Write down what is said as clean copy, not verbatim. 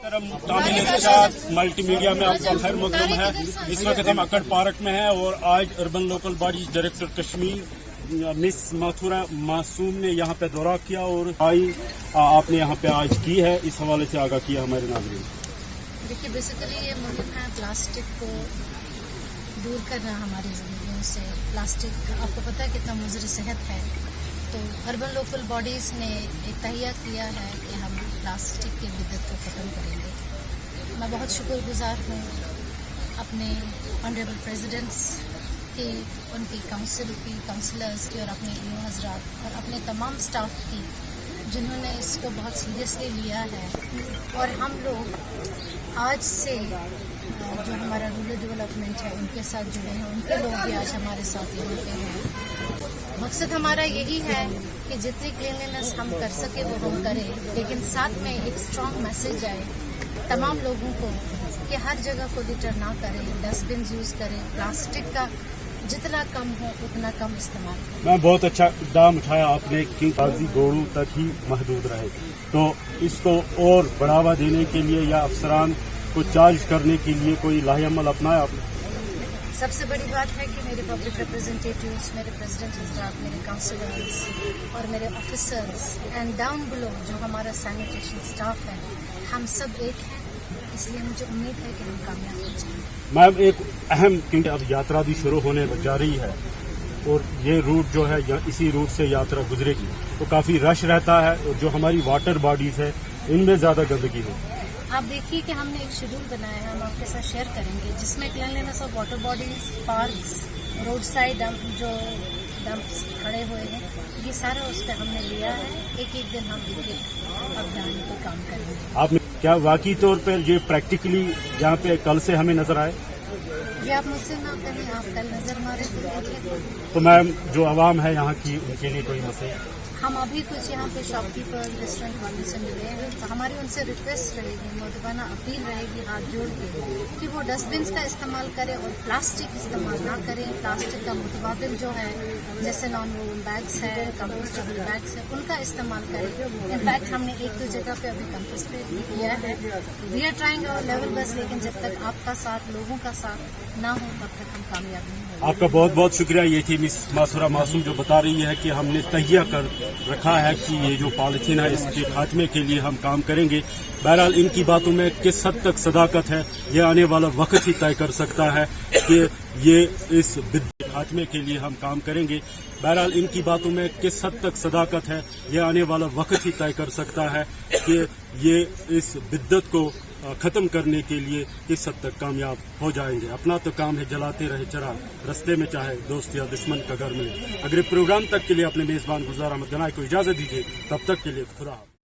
तामिल इरशाद multi media में आपका खैर मकदम है। इस वक्त हम अक्कड़ पार्क में हैं और आज urban local bodies director Kashmir miss Mathura मासूम ने यहाँ पे दौरा किया और आपने यहाँ पे आज की है, इस हवाले से आगाह किया हमारे नाज़रीन। देखिए, बेसिकली ये मुहिम है प्लास्टिक को दूर करना हमारी ज़िंदगियों से। प्लास्टिक आपको पता है कितना मुज़र सेहत है, तो अर्बन लोकल बॉडीज़ ने एक तहिया किया है कि हम प्लास्टिक की बिद्दत को ख़त्म करेंगे। मैं बहुत शुक्रगुज़ार हूँ अपने ऑनरेबल प्रेसिडेंट्स की, उनकी काउंसिल की, काउंसलर्स की और अपने ईओ हज़रात और अपने तमाम स्टाफ की, जिन्होंने इसको बहुत सीरियसली लिया है। और हम लोग आज से जो हमारा रूरल डेवलपमेंट है उनके साथ जुड़े हैं, उनके लोग भी आज हमारे साथ यहाँ पे हैं। मकसद हमारा यही है कि जितनी क्लीनलीनेस हम कर सके वो हम करें, लेकिन साथ में एक स्ट्रॉन्ग मैसेज आए तमाम लोगों को कि हर जगह को लिटर ना करें, डस्टबिन यूज़ करें, प्लास्टिक का जितना कम हो उतना कम इस्तेमाल करें। मैं बहुत अच्छा इक़दाम उठाया आपने कि कागजी गोड़ों तक ही महदूद रहे, तो इसको और बढ़ावा देने के लिए या अफसरान को चार्ज करने के लिए कोई लाहेअमल अपनाया आपने? सबसे बड़ी बात है कि मेरे पब्लिक रिप्रेजेंटेटिव्स, मेरे प्रेसिडेंट हज़रात, मेरे काउंसलर्स और मेरे ऑफिसर्स एंड डाउन बिलो जो हमारा सैनिटेशन स्टाफ है, हम सब एक हैं। इसलिए मुझे उम्मीद है कि हम कामयाब हो जाएंगे। मैम, एक अहम, क्योंकि अब यात्रा भी शुरू होने जा रही है और ये रूट जो है इसी रूट से यात्रा गुजरेगी, तो काफ़ी रश रहता है और जो हमारी वाटर बॉडीज़ है इनमें ज़्यादा गंदगी है। आप देखिए कि हमने एक शेड्यूल बनाया है, हम आपके साथ शेयर करेंगे, जिसमें cleanliness of water bodies, parks, road side जो डंप्स खड़े हुए हैं, ये सारा उस पर हमने लिया है। एक एक दिन हम एक अभियान पर काम करेंगे। आपने क्या वाकई तौर पर ये प्रैक्टिकली यहाँ पे कल से हमें नजर आए? ये आप मुझसे ना करें, आप कल नजर मारे तो देखिए। तो मैम, जो आवाम है यहाँ की, उनके लिए कोई मैसेज? हम अभी कुछ यहाँ पे शॉपकीपर, रेस्टोरेंट वालों से मिले हैं, तो हमारी उनसे रिक्वेस्ट रहेगी, मुतबाना अपील रहेगी हाथ जोड़ के कि वो डस्टबिन का इस्तेमाल करें और प्लास्टिक इस्तेमाल ना करें। प्लास्टिक का मुतबादिल जो है, जैसे नॉन वूवन बैग्स है, कंपोस्टेबल बैग्स है, उनका इस्तेमाल करें। इनफैक्ट हमने एक दो जगह पे अभी कंपोस्ट भी किया है। We are trying our level best, लेकिन जब तक आपका साथ, लोगों का साथ ना हो, तब तक हम कामयाब नहीं होंगे। आपका बहुत बहुत शुक्रिया। ये थी मिस मथुरा मासूम जो बता रही है कि हमने तहिया कर रखा है कि ये जो पॉलिथीन है इसके खात्मे के लिए हम काम करेंगे। बहरहाल इनकी बातों में किस हद तक सदाकत है ये आने वाला वक्त ही तय कर सकता है कि ये इस खात्मे के लिए हम काम करेंगे। बहरहाल इनकी बातों में किस हद तक सदाकत है ये आने वाला वक्त ही तय कर सकता है कि ये इस बिद्दत को ख़त्म करने के लिए किस हद तक कामयाब हो जाएंगे। अपना तो काम है जलाते रहे चिराग, रस्ते में चाहे दोस्त या दुश्मन का घर मिले। अगले प्रोग्राम तक के लिए अपने मेज़बान गुलजार अहमद गनाई को इजाज़त दीजिए, तब तक के लिए खुदा हाफ़िज़।